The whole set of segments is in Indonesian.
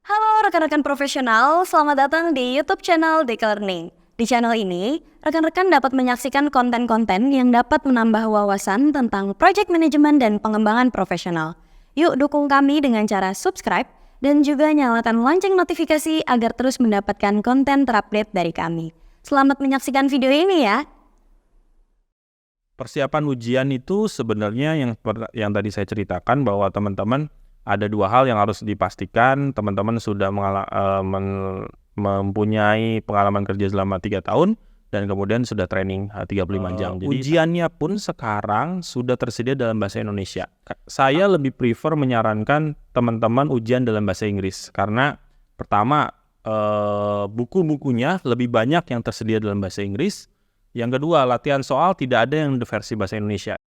Halo rekan-rekan profesional, selamat datang di YouTube channel Deka Learning. Di channel ini, rekan-rekan dapat menyaksikan konten-konten yang dapat menambah wawasan tentang project management dan pengembangan profesional. Yuk dukung kami dengan cara subscribe dan juga nyalakan lonceng notifikasi agar terus mendapatkan konten terupdate dari kami. Selamat menyaksikan video ini ya. Persiapan ujian itu sebenarnya yang tadi saya ceritakan bahwa teman-teman ada dua hal yang harus dipastikan. Teman-teman sudah mempunyai pengalaman kerja selama 3 tahun dan kemudian sudah training 35 jam. Jadi ujiannya pun sekarang sudah tersedia dalam bahasa Indonesia. Saya lebih prefer menyarankan teman-teman ujian dalam bahasa Inggris karena pertama buku-bukunya lebih banyak yang tersedia dalam bahasa Inggris. Yang kedua, latihan soal tidak ada yang versi bahasa Indonesia.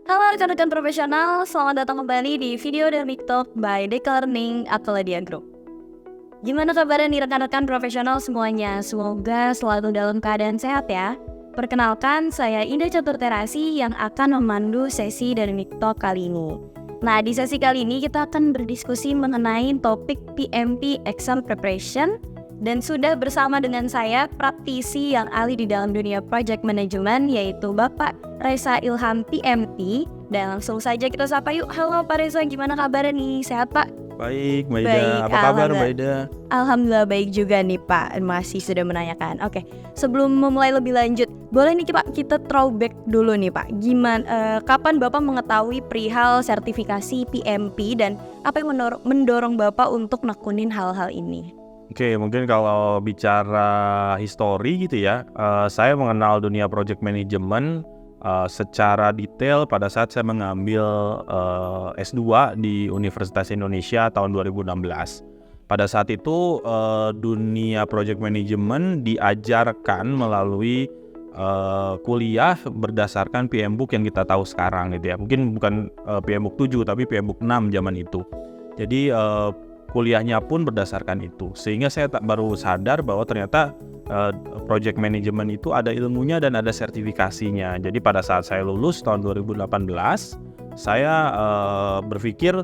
Halo rekan-rekan profesional, selamat datang kembali di video dan Talk by Deka Learning Akeladia Group. Gimana kabarnya nih rekan-rekan profesional semuanya? Semoga selalu dalam keadaan sehat ya. Perkenalkan, saya Indah Catur Terasi yang akan memandu sesi dari Talk kali ini. Nah, di sesi kali ini kita akan berdiskusi mengenai topik PMP Exam Preparation dan sudah bersama dengan saya praktisi yang ahli di dalam dunia project management yaitu Bapak Reza Ilham PMP. Dan langsung saja kita sapa yuk. Halo Pak Reza, gimana kabarnya nih? Sehat Pak? Baik, Mbak Ida. Apa kabar Mbak Ida? Alhamdulillah baik juga nih Pak. Masih sudah menanyakan. Oke, sebelum memulai lebih lanjut, boleh nih Pak kita throwback dulu nih Pak. Gimana, kapan Bapak mengetahui perihal sertifikasi PMP dan apa yang mendorong Bapak untuk nekunin hal-hal ini? Oke, mungkin kalau bicara histori gitu ya, saya mengenal dunia project management secara detail pada saat saya mengambil S2 di Universitas Indonesia tahun 2016. Pada saat itu dunia project management diajarkan melalui kuliah berdasarkan PM Book yang kita tahu sekarang gitu ya. Mungkin bukan PM Book 7 tapi PM Book 6 zaman itu. Jadi kuliahnya pun berdasarkan itu. Sehingga saya baru sadar bahwa ternyata project management itu ada ilmunya dan ada sertifikasinya. Jadi pada saat saya lulus tahun 2018, saya berpikir,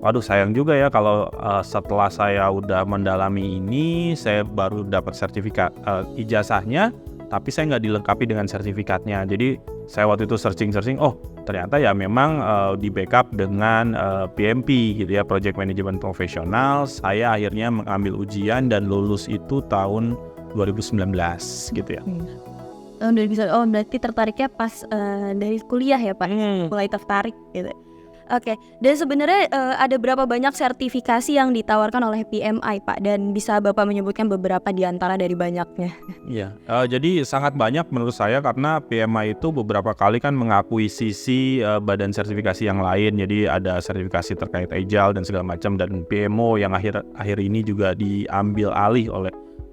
waduh sayang juga ya kalau setelah saya udah mendalami ini, saya baru dapat sertifikat ijazahnya, tapi saya nggak dilengkapi dengan sertifikatnya. Jadi saya waktu itu searching, oh ternyata ya memang di backup dengan PMP gitu ya, Project Management Profesional. Saya akhirnya mengambil ujian dan lulus itu tahun 2019 gitu ya. Oh berarti tertariknya pas dari kuliah ya Pak, mulai tertarik gitu. Oke, dan sebenarnya ada berapa banyak sertifikasi yang ditawarkan oleh PMI Pak, dan bisa Bapak menyebutkan beberapa di antara dari banyaknya? Iya, jadi sangat banyak menurut saya karena PMI itu beberapa kali kan mengakuisisi badan sertifikasi yang lain. Jadi ada sertifikasi terkait Agile dan segala macam, dan PMO yang akhir ini juga diambil alih oleh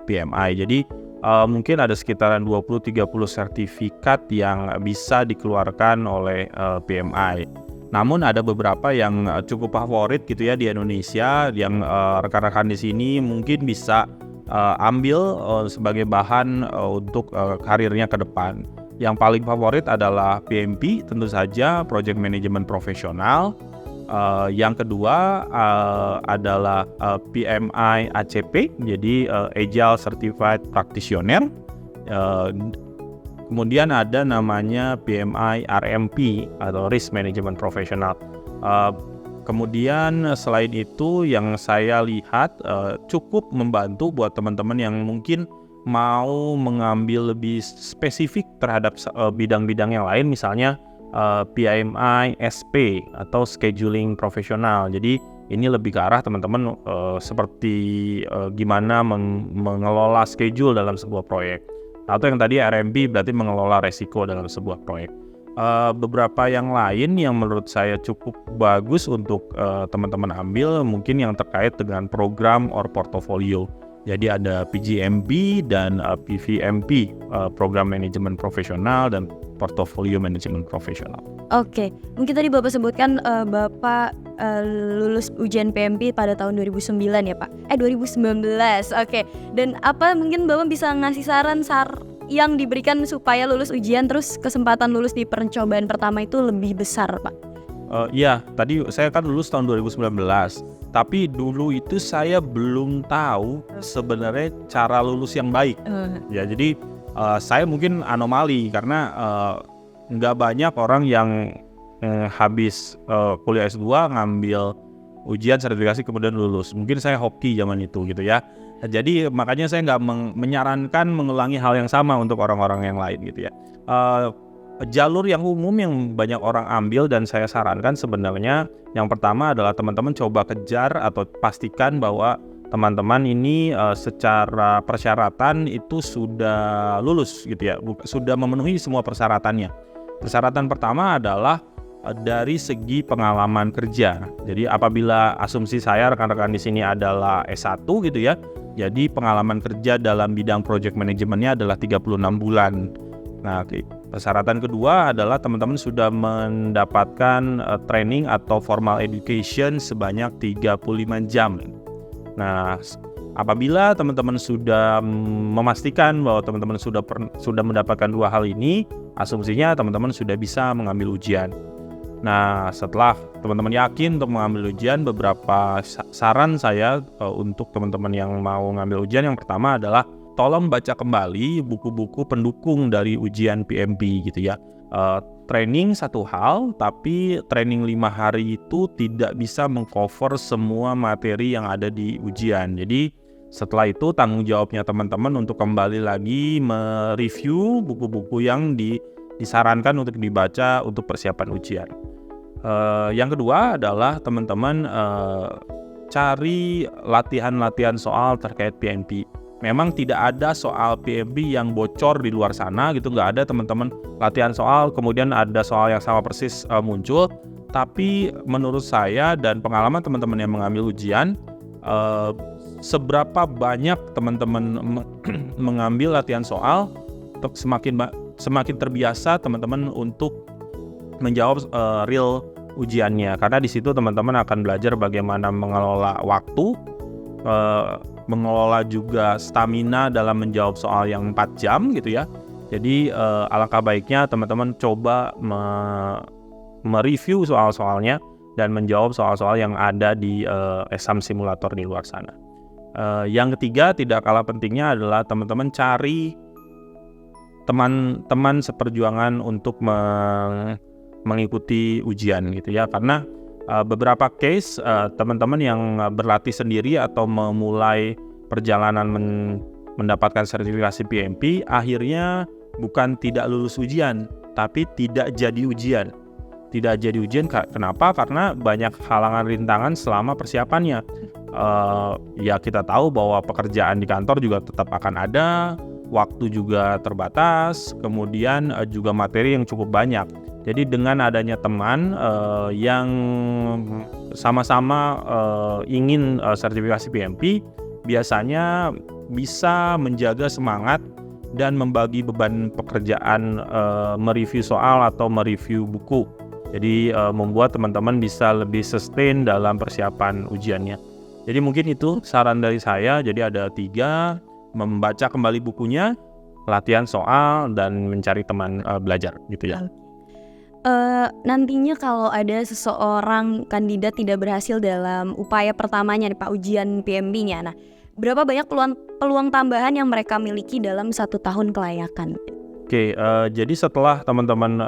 PMI. Jadi mungkin ada sekitaran 20-30 sertifikat yang bisa dikeluarkan oleh PMI. Namun ada beberapa yang cukup favorit gitu ya di Indonesia yang rekan-rekan di sini mungkin bisa ambil sebagai bahan untuk karirnya ke depan. Yang paling favorit adalah PMP, tentu saja Project Management Profesional. Yang kedua adalah PMI ACP, jadi Agile Certified Practitioner. Kemudian ada namanya PMI RMP atau Risk Management Professional. Kemudian selain itu yang saya lihat cukup membantu buat teman-teman yang mungkin mau mengambil lebih spesifik terhadap bidang-bidang yang lain, misalnya PMI SP atau Scheduling Profesional. Jadi ini lebih ke arah teman-teman seperti gimana mengelola schedule dalam sebuah proyek. Atau yang tadi RMP berarti mengelola resiko dalam sebuah proyek. Beberapa yang lain yang menurut saya cukup bagus untuk teman-teman ambil mungkin yang terkait dengan program or portfolio. Jadi ada PGMP dan PVMP, Program Management Profesional dan Portfolio Management Profesional. Oke, mungkin tadi Bapak sebutkan Bapak lulus ujian PMP pada tahun 2009 ya Pak? 2019, oke. Dan apa mungkin Bapak bisa ngasih saran yang diberikan supaya lulus ujian terus kesempatan lulus di percobaan pertama itu lebih besar Pak? Iya, tadi saya kan lulus tahun 2019, tapi dulu itu saya belum tahu sebenarnya cara lulus yang baik. Ya, jadi saya mungkin anomali karena nggak banyak orang yang habis kuliah S2 ngambil ujian sertifikasi kemudian lulus. Mungkin saya hoki zaman itu gitu ya. Jadi makanya saya nggak menyarankan mengulangi hal yang sama untuk orang-orang yang lain gitu ya. Jalur yang umum yang banyak orang ambil dan saya sarankan sebenarnya yang pertama adalah teman-teman coba kejar atau pastikan bahwa teman-teman ini secara persyaratan itu sudah lulus gitu ya, sudah memenuhi semua persyaratannya. Persyaratan pertama adalah dari segi pengalaman kerja. Jadi apabila asumsi saya rekan-rekan di sini adalah S1 gitu ya, jadi pengalaman kerja dalam bidang project manajemennya adalah 36 bulan. Nah, persyaratan kedua adalah teman-teman sudah mendapatkan training atau formal education sebanyak 35 jam. Nah, apabila teman-teman sudah memastikan bahwa teman-teman sudah mendapatkan dua hal ini, asumsinya teman-teman sudah bisa mengambil ujian. Nah, setelah teman-teman yakin untuk mengambil ujian, beberapa saran saya untuk teman-teman yang mau ngambil ujian. Yang pertama adalah tolong baca kembali buku-buku pendukung dari ujian PMP gitu ya. Training satu hal, tapi training 5 hari itu tidak bisa mengcover semua materi yang ada di ujian. Jadi setelah itu tanggung jawabnya teman-teman untuk kembali lagi mereview buku-buku yang disarankan untuk dibaca untuk persiapan ujian. Yang kedua adalah teman-teman cari latihan-latihan soal terkait PMP. Memang tidak ada soal PMP yang bocor di luar sana gitu, nggak ada teman-teman latihan soal kemudian ada soal yang sama persis muncul. Tapi menurut saya dan pengalaman teman-teman yang mengambil ujian, seberapa banyak teman-teman mengambil latihan soal, untuk semakin terbiasa teman-teman untuk menjawab real ujiannya, karena di situ teman-teman akan belajar bagaimana mengelola waktu, mengelola juga stamina dalam menjawab soal yang 4 jam gitu ya. Jadi alangkah baiknya teman-teman coba mereview soal-soalnya dan menjawab soal-soal yang ada di exam simulator di luar sana. Yang ketiga tidak kalah pentingnya adalah teman-teman cari teman-teman seperjuangan untuk mengikuti ujian gitu ya, karena beberapa case teman-teman yang berlatih sendiri atau memulai perjalanan mendapatkan sertifikasi PMP akhirnya bukan tidak lulus ujian tapi tidak jadi ujian. Tidak jadi ujian kenapa? Karena banyak halangan rintangan selama persiapannya. Ya kita tahu bahwa pekerjaan di kantor juga tetap akan ada, waktu juga terbatas, kemudian juga materi yang cukup banyak. Jadi dengan adanya teman yang sama-sama ingin sertifikasi PMP, biasanya bisa menjaga semangat dan membagi beban pekerjaan mereview soal atau mereview buku. Jadi membuat teman-teman bisa lebih sustain dalam persiapan ujiannya. Jadi mungkin itu saran dari saya. Jadi ada 3, membaca kembali bukunya, latihan soal, dan mencari teman belajar gitu ya. Nantinya kalau ada seseorang kandidat tidak berhasil dalam upaya pertamanya nih Pak, ujian PMP-nya, nah berapa banyak peluang tambahan yang mereka miliki dalam 1 tahun kelayakan? Oke, jadi setelah teman-teman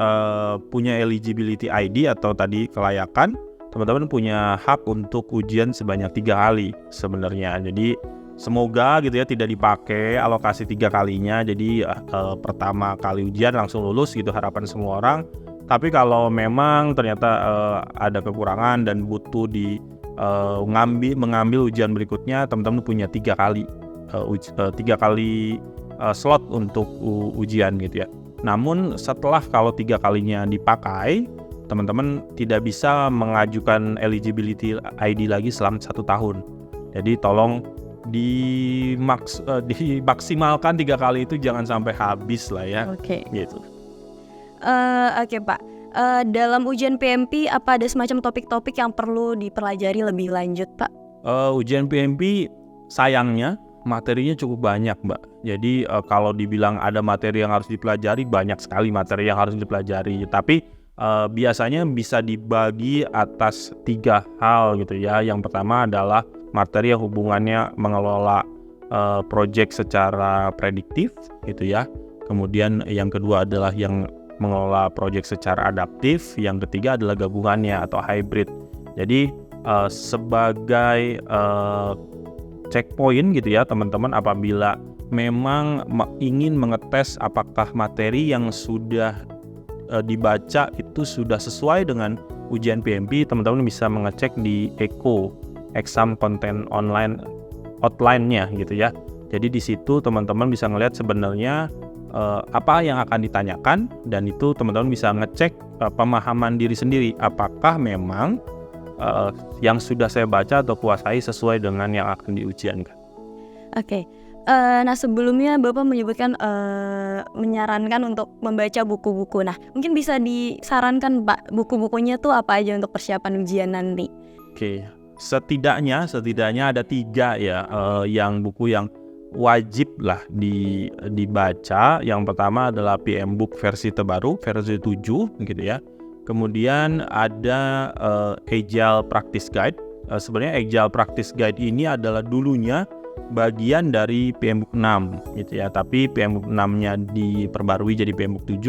punya eligibility ID atau tadi kelayakan, teman-teman punya hak untuk ujian sebanyak 3 kali sebenarnya. Jadi semoga gitu ya tidak dipakai alokasi 3 kalinya. Jadi pertama kali ujian langsung lulus gitu harapan semua orang. Tapi kalau memang ternyata ada kekurangan dan butuh mengambil ujian berikutnya, teman-teman punya 3 kali 3 kali slot untuk ujian gitu ya. Namun setelah kalau 3 kalinya dipakai, teman-teman tidak bisa mengajukan eligibility ID lagi selama 1 tahun. Jadi tolong dimaksimalkan 3 kali itu, jangan sampai habis lah ya. Oke. Gitu. Oke Pak, dalam ujian PMP apa ada semacam topik-topik yang perlu dipelajari lebih lanjut, Pak? Ujian PMP sayangnya materinya cukup banyak, Mbak. Jadi kalau dibilang ada materi yang harus dipelajari, banyak sekali materi yang harus dipelajari. Tapi biasanya bisa dibagi atas 3 hal gitu ya. Yang pertama adalah materi yang hubungannya mengelola project secara prediktif gitu ya. Kemudian yang kedua adalah yang mengelola project secara adaptif. Yang ketiga adalah gabungannya atau hybrid. Jadi sebagai checkpoint gitu ya teman-teman, apabila memang ingin mengetes apakah materi yang sudah dibaca itu sudah sesuai dengan ujian PMP, teman-teman bisa mengecek di ECO, Exam Content Online outline-nya gitu ya. Jadi di situ teman-teman bisa ngelihat sebenarnya apa yang akan ditanyakan, dan itu teman-teman bisa ngecek pemahaman diri sendiri apakah memang yang sudah saya baca atau kuasai sesuai dengan yang akan diujiankan. Oke. Nah sebelumnya Bapak menyebutkan menyarankan untuk membaca buku-buku. Nah mungkin bisa disarankan Pak, buku-bukunya tuh apa aja untuk persiapan ujian nanti? Oke, setidaknya ada 3 ya yang buku yang wajib lah dibaca. Yang pertama adalah PM Book versi terbaru, versi 7 gitu ya. Kemudian ada Agile Practice Guide. Sebenarnya Agile Practice Guide ini adalah dulunya bagian dari PM Book 6 gitu ya. Tapi PM Book 6-nya diperbarui jadi PM Book 7.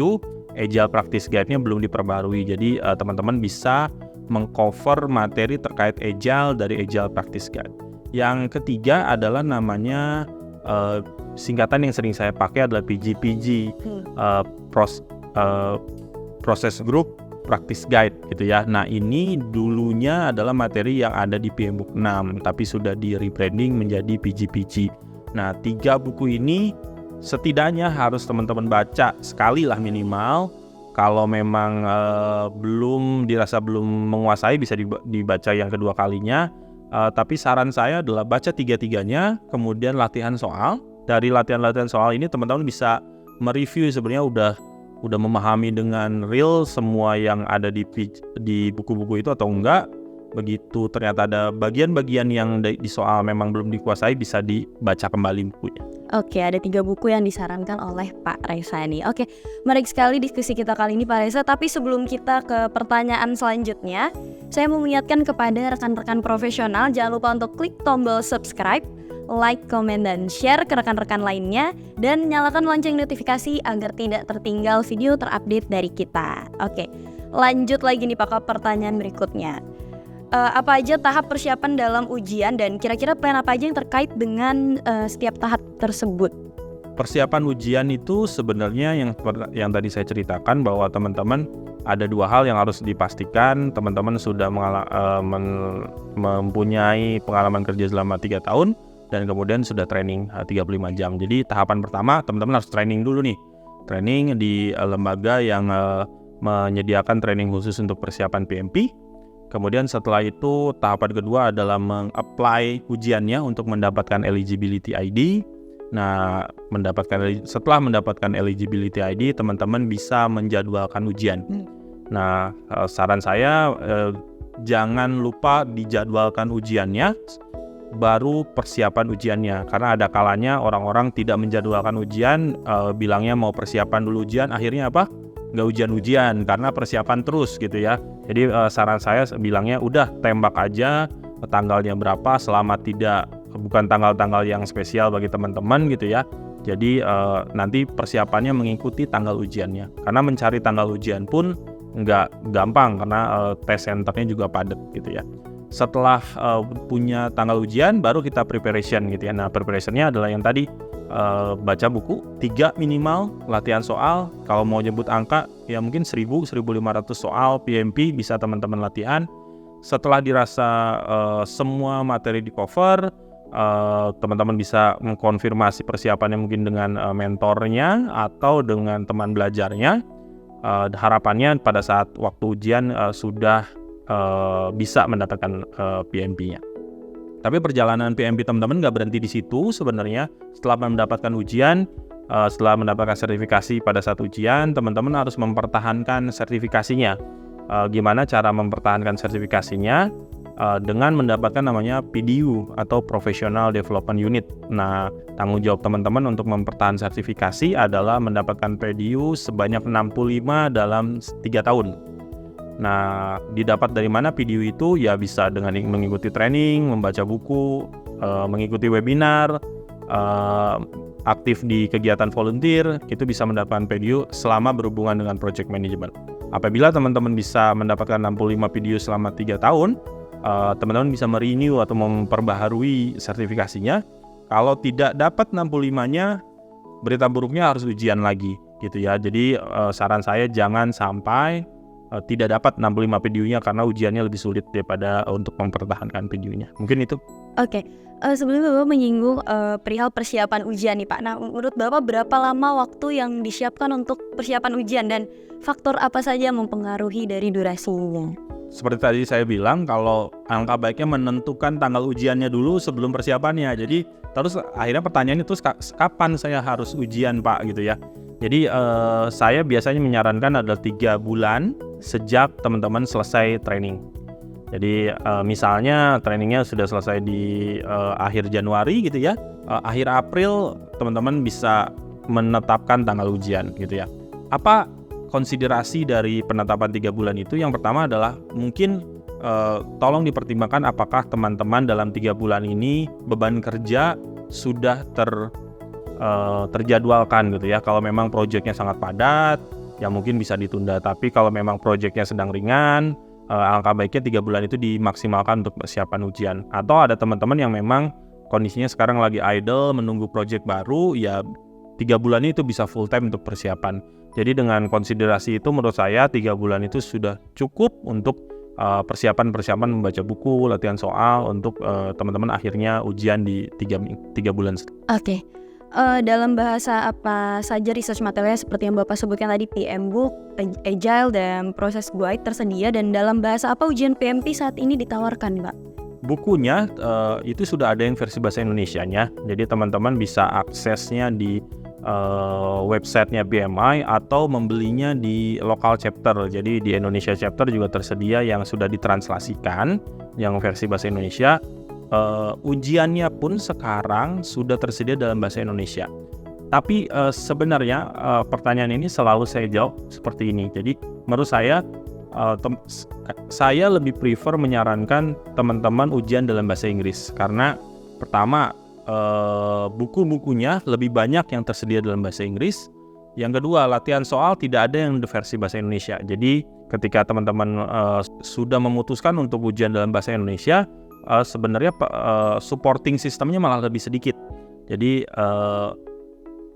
Agile Practice Guide-nya belum diperbarui. Jadi teman-teman bisa mengcover materi terkait Agile dari Agile Practice Guide. Yang ketiga adalah namanya singkatan yang sering saya pakai adalah PGPG, Process Group Practice Guide gitu ya. Nah ini dulunya adalah materi yang ada di PM Book 6 tapi sudah di rebranding menjadi PGPG. Nah 3 buku ini setidaknya harus teman-teman baca sekali lah minimal. Kalau memang belum menguasai bisa dibaca yang kedua kalinya. Tapi saran saya adalah baca 3-tiganya, kemudian latihan soal. Dari latihan soal ini teman-teman bisa mereview sebenarnya udah memahami dengan real semua yang ada di buku-buku itu atau enggak. Begitu ternyata ada bagian-bagian yang di soal memang belum dikuasai, bisa dibaca kembali bukunya. Oke, ada 3 buku yang disarankan oleh Pak Reza nih. Oke, menarik sekali diskusi kita kali ini Pak Reza. Tapi sebelum kita ke pertanyaan selanjutnya, saya mau mengingatkan kepada rekan-rekan profesional, jangan lupa untuk klik tombol subscribe, like, komen, dan share ke rekan-rekan lainnya, dan nyalakan lonceng notifikasi agar tidak tertinggal video terupdate dari kita. Oke, lanjut lagi nih Pak ke pertanyaan berikutnya. Apa aja tahap persiapan dalam ujian, dan kira-kira plan apa aja yang terkait dengan setiap tahap tersebut? Persiapan ujian itu sebenarnya yang tadi saya ceritakan, bahwa teman-teman ada 2 hal yang harus dipastikan. Teman-teman sudah mempunyai pengalaman kerja selama 3 tahun dan kemudian sudah training 35 jam. Jadi tahapan pertama teman-teman harus training dulu nih. Training di lembaga yang menyediakan training khusus untuk persiapan PMP. Kemudian setelah itu tahapan kedua adalah meng-apply ujiannya untuk mendapatkan eligibility ID. Nah, setelah mendapatkan eligibility ID, teman-teman bisa menjadwalkan ujian. Nah, saran saya jangan lupa dijadwalkan ujiannya, baru persiapan ujiannya. Karena ada kalanya orang-orang tidak menjadwalkan ujian, bilangnya mau persiapan dulu ujian, akhirnya apa? Nggak ujian-ujian karena persiapan terus gitu ya. Jadi saran saya bilangnya udah tembak aja tanggalnya berapa, selama bukan tanggal-tanggal yang spesial bagi teman-teman gitu ya. Jadi nanti persiapannya mengikuti tanggal ujiannya. Karena mencari tanggal ujian pun nggak gampang karena tes centernya juga padat gitu ya. Setelah punya tanggal ujian baru kita preparation gitu ya. Nah preparationnya adalah yang tadi baca buku 3 minimal, latihan soal. Kalau mau nyebut angka ya mungkin 1.000-1.500 soal PMP bisa teman-teman latihan. Setelah dirasa semua materi di cover, teman-teman bisa mengkonfirmasi persiapannya mungkin dengan mentornya atau dengan teman belajarnya. Harapannya pada saat waktu ujian sudah bisa mendapatkan PMP-nya. Tapi perjalanan PMP teman-teman nggak berhenti di situ sebenarnya. Setelah mendapatkan ujian, setelah mendapatkan sertifikasi pada saat ujian, teman-teman harus mempertahankan sertifikasinya. Gimana cara mempertahankan sertifikasinya? Dengan mendapatkan namanya PDU atau Professional Development Unit. Nah, tanggung jawab teman-teman untuk mempertahankan sertifikasi adalah mendapatkan PDU sebanyak 65 dalam 3 tahun. Nah, didapat dari mana PDU itu? Ya bisa dengan mengikuti training, membaca buku, mengikuti webinar, aktif di kegiatan volunteer, itu bisa mendapatkan PDU selama berhubungan dengan project management. Apabila teman-teman bisa mendapatkan 65 PDU selama 3 tahun, teman-teman bisa merenew atau memperbaharui sertifikasinya. Kalau tidak dapat 65-nya, berita buruknya harus ujian lagi gitu ya. Jadi saran saya jangan sampai tidak dapat 65 PDU-nya karena ujiannya lebih sulit daripada untuk mempertahankan PDU-nya. Mungkin itu. Oke. Sebelumnya Bapak menyinggung perihal persiapan ujian nih Pak. Nah, menurut Bapak berapa lama waktu yang disiapkan untuk persiapan ujian dan faktor apa saja mempengaruhi dari durasinya? Seperti tadi saya bilang, kalau angka baiknya menentukan tanggal ujiannya dulu sebelum persiapannya. Jadi terus akhirnya pertanyaan itu kapan saya harus ujian Pak gitu ya. Jadi saya biasanya menyarankan adalah 3 bulan sejak teman-teman selesai training. Jadi misalnya trainingnya sudah selesai di akhir Januari gitu ya, akhir April teman-teman bisa menetapkan tanggal ujian gitu ya. Apa konsiderasi dari penetapan 3 bulan itu? Yang pertama adalah mungkin tolong dipertimbangkan apakah teman-teman dalam 3 bulan ini beban kerja sudah terjadwalkan gitu ya. Kalau memang proyeknya sangat padat, ya mungkin bisa ditunda. Tapi kalau memang proyeknya sedang ringan, angka baiknya 3 bulan itu dimaksimalkan untuk persiapan ujian. Atau ada teman-teman yang memang kondisinya sekarang lagi idle menunggu proyek baru, ya 3 bulan itu bisa full time untuk persiapan. Jadi dengan konsiderasi itu menurut saya 3 bulan itu sudah cukup untuk persiapan membaca buku, latihan soal untuk teman-teman akhirnya ujian di 3 bulan. Oke. Dalam bahasa apa saja research materialnya seperti yang Bapak sebutkan tadi, PM Book, Agile, dan proses guide tersedia, dan dalam bahasa apa ujian PMP saat ini ditawarkan Pak? Bukunya itu sudah ada yang versi bahasa Indonesianya, jadi teman-teman bisa aksesnya di websitenya PMI atau membelinya di lokal chapter. Jadi di Indonesia chapter juga tersedia yang sudah ditranslasikan yang versi bahasa Indonesia. Ujiannya pun sekarang sudah tersedia dalam bahasa Indonesia. Tapi sebenarnya pertanyaan ini selalu saya jawab seperti ini. Jadi menurut saya saya lebih prefer menyarankan teman-teman ujian dalam bahasa Inggris karena pertama buku-bukunya lebih banyak yang tersedia dalam bahasa Inggris. Yang kedua, latihan soal tidak ada yang versi bahasa Indonesia. Jadi ketika teman-teman sudah memutuskan untuk ujian dalam bahasa Indonesia, sebenarnya supporting sistemnya malah lebih sedikit. Jadi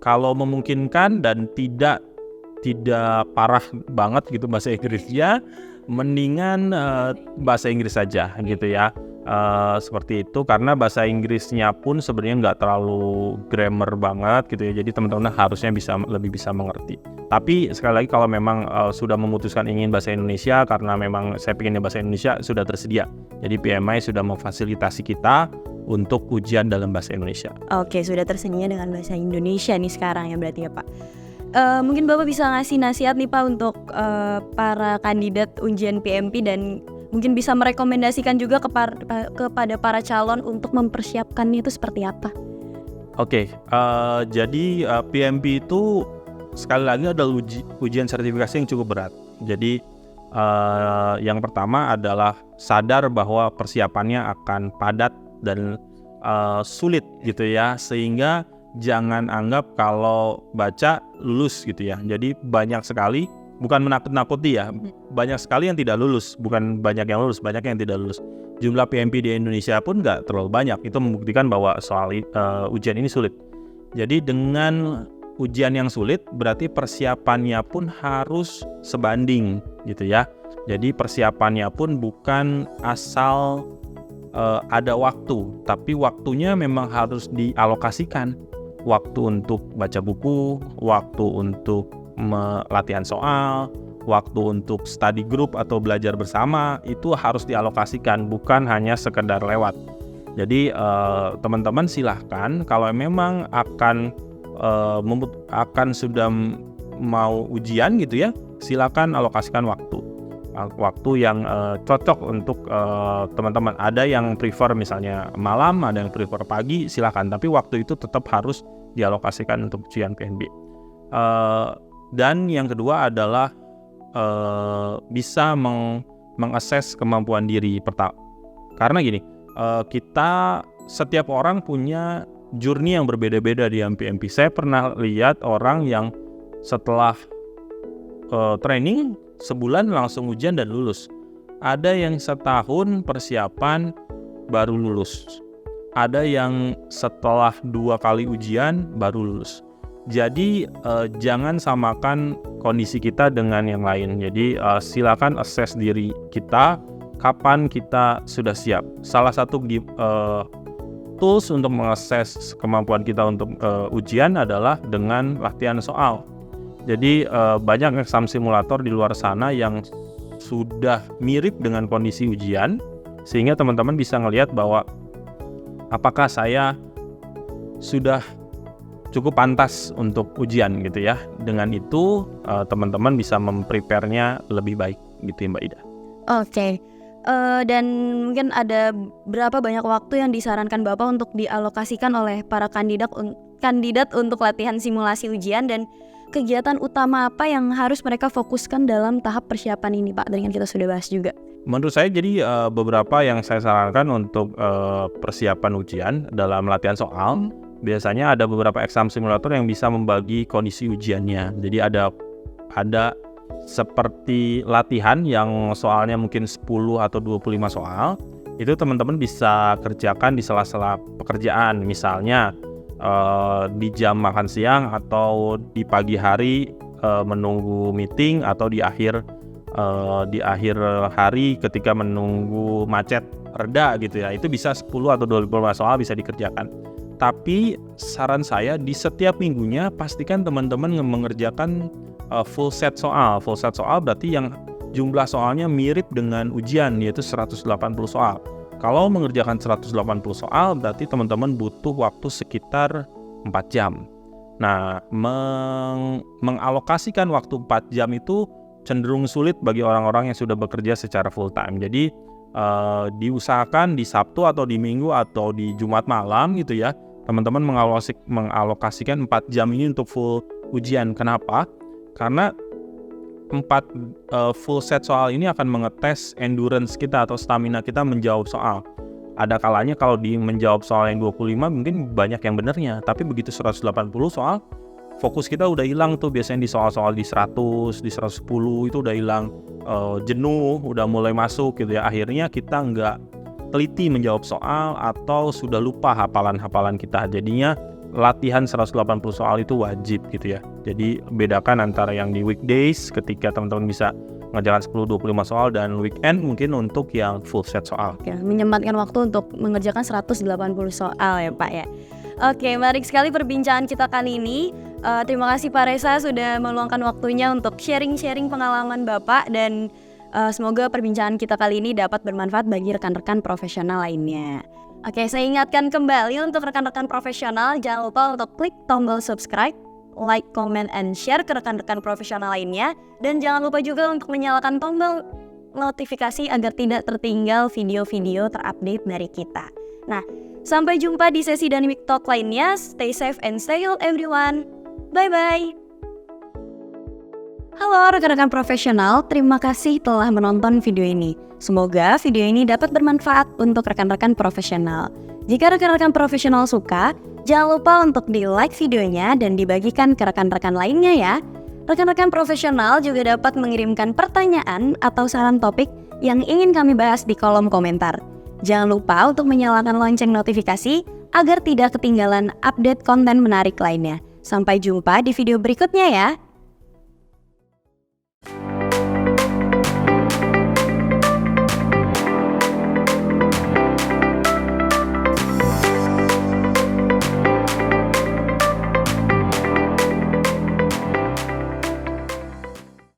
kalau memungkinkan dan tidak parah banget gitu bahasa Inggrisnya, mendingan bahasa Inggris saja gitu ya. Seperti itu karena bahasa Inggrisnya pun sebenarnya nggak terlalu grammar banget gitu ya, jadi teman-teman harusnya lebih bisa mengerti. Tapi sekali lagi kalau memang sudah memutuskan ingin bahasa Indonesia karena memang saya pengennya bahasa Indonesia, sudah tersedia. Jadi PMI sudah memfasilitasi kita untuk ujian dalam bahasa Indonesia. Oke, sudah tersedia dengan bahasa Indonesia nih sekarang ya berarti ya Pak. Mungkin Bapak bisa ngasih nasihat nih Pak untuk para kandidat ujian PMP dan mungkin bisa merekomendasikan juga kepada para calon untuk mempersiapkannya itu seperti apa? Oke, jadi PMP itu sekali lagi adalah ujian sertifikasi yang cukup berat. Jadi yang pertama adalah sadar bahwa persiapannya akan padat dan sulit gitu ya, sehingga jangan anggap kalau baca lulus gitu ya. Jadi banyak sekali, bukan menakut-nakuti ya, banyak sekali yang tidak lulus, bukan banyak yang lulus, banyak yang tidak lulus. Jumlah PMP di Indonesia pun nggak terlalu banyak, itu membuktikan bahwa soal ujian ini sulit. Jadi dengan ujian yang sulit, berarti persiapannya pun harus sebanding gitu ya. Jadi persiapannya pun bukan asal ada waktu, tapi waktunya memang harus dialokasikan. Waktu untuk baca buku, waktu untuk latihan soal, waktu untuk study group atau belajar bersama, itu harus dialokasikan, bukan hanya sekedar lewat. Jadi teman-teman silahkan kalau memang akan akan sudah mau ujian gitu ya, silakan alokasikan waktu yang cocok untuk teman-teman. Ada yang prefer misalnya malam, ada yang prefer pagi, silakan. Tapi waktu itu tetap harus dialokasikan untuk ujian PNB. Dan yang kedua adalah bisa mengakses kemampuan diri. Karena gini, setiap orang punya journey yang berbeda-beda di MPMP. Saya pernah lihat orang yang setelah training sebulan langsung ujian dan lulus. Ada yang setahun persiapan baru lulus. Ada yang setelah 2 kali ujian baru lulus. Jadi jangan samakan kondisi kita dengan yang lain. Jadi silakan assess diri kita, kapan kita sudah siap. Salah satu tools untuk mengakses kemampuan kita untuk ujian adalah dengan latihan soal. Jadi banyak exam simulator di luar sana yang sudah mirip dengan kondisi ujian, sehingga teman-teman bisa ngelihat bahwa apakah saya sudah cukup pantas untuk ujian gitu ya. Dengan itu teman-teman bisa memprepare-nya lebih baik gitu ya Mbak Ida. Oke. Dan mungkin ada berapa banyak waktu yang disarankan Bapak untuk dialokasikan oleh para kandidat untuk latihan simulasi ujian, dan kegiatan utama apa yang harus mereka fokuskan dalam tahap persiapan ini Pak? Tadi kan kita sudah bahas juga. Menurut saya jadi beberapa yang saya sarankan untuk persiapan ujian dalam latihan soal. Biasanya ada beberapa exam simulator yang bisa membagi kondisi ujiannya. Jadi ada seperti latihan yang soalnya mungkin 10 atau 25 soal. Itu teman-teman bisa kerjakan di sela-sela pekerjaan. Misalnya di jam makan siang atau di pagi hari menunggu meeting, atau di akhir hari ketika menunggu macet reda gitu ya. Itu bisa 10 atau 25 soal bisa dikerjakan. Tapi saran saya di setiap minggunya pastikan teman-teman mengerjakan full set soal. Full set soal berarti yang jumlah soalnya mirip dengan ujian, yaitu 180 soal. Kalau mengerjakan 180 soal berarti teman-teman butuh waktu sekitar 4 jam. Nah, mengalokasikan waktu 4 jam itu cenderung sulit bagi orang-orang yang sudah bekerja secara full time. Jadi diusahakan di Sabtu atau di Minggu atau di Jumat malam gitu ya, teman-teman mengalokasikan 4 jam ini untuk full ujian. Kenapa? Karena 4 full set soal ini akan mengetes endurance kita atau stamina kita menjawab soal. Ada kalanya kalau menjawab soal yang 25 mungkin banyak yang benernya, tapi begitu 180 soal, fokus kita udah hilang tuh. Biasanya di soal-soal di 100, di 110 itu udah hilang, jenuh, udah mulai masuk gitu ya. Akhirnya kita nggak teliti menjawab soal atau sudah lupa hafalan-hafalan kita. Jadinya latihan 180 soal itu wajib gitu ya. Jadi bedakan antara yang di weekdays ketika teman-teman bisa mengerjakan 10-25 soal, dan weekend mungkin untuk yang full set soal. Ya, menyempatkan waktu untuk mengerjakan 180 soal ya Pak ya. Oke, menarik sekali perbincangan kita kali ini. Terima kasih Pak Reza sudah meluangkan waktunya untuk sharing-sharing pengalaman Bapak, dan semoga perbincangan kita kali ini dapat bermanfaat bagi rekan-rekan profesional lainnya. Oke, saya ingatkan kembali untuk rekan-rekan profesional, jangan lupa untuk klik tombol subscribe, like, comment, and share ke rekan-rekan profesional lainnya. Dan jangan lupa juga untuk menyalakan tombol notifikasi agar tidak tertinggal video-video terupdate dari kita. Nah, sampai jumpa di sesi Dynamic Talk lainnya. Stay safe and stay healthy everyone. Bye-bye. Halo rekan-rekan profesional, terima kasih telah menonton video ini. Semoga video ini dapat bermanfaat untuk rekan-rekan profesional. Jika rekan-rekan profesional suka, jangan lupa untuk di-like videonya dan dibagikan ke rekan-rekan lainnya ya. Rekan-rekan profesional juga dapat mengirimkan pertanyaan atau saran topik yang ingin kami bahas di kolom komentar. Jangan lupa untuk menyalakan lonceng notifikasi agar tidak ketinggalan update konten menarik lainnya. Sampai jumpa di video berikutnya ya.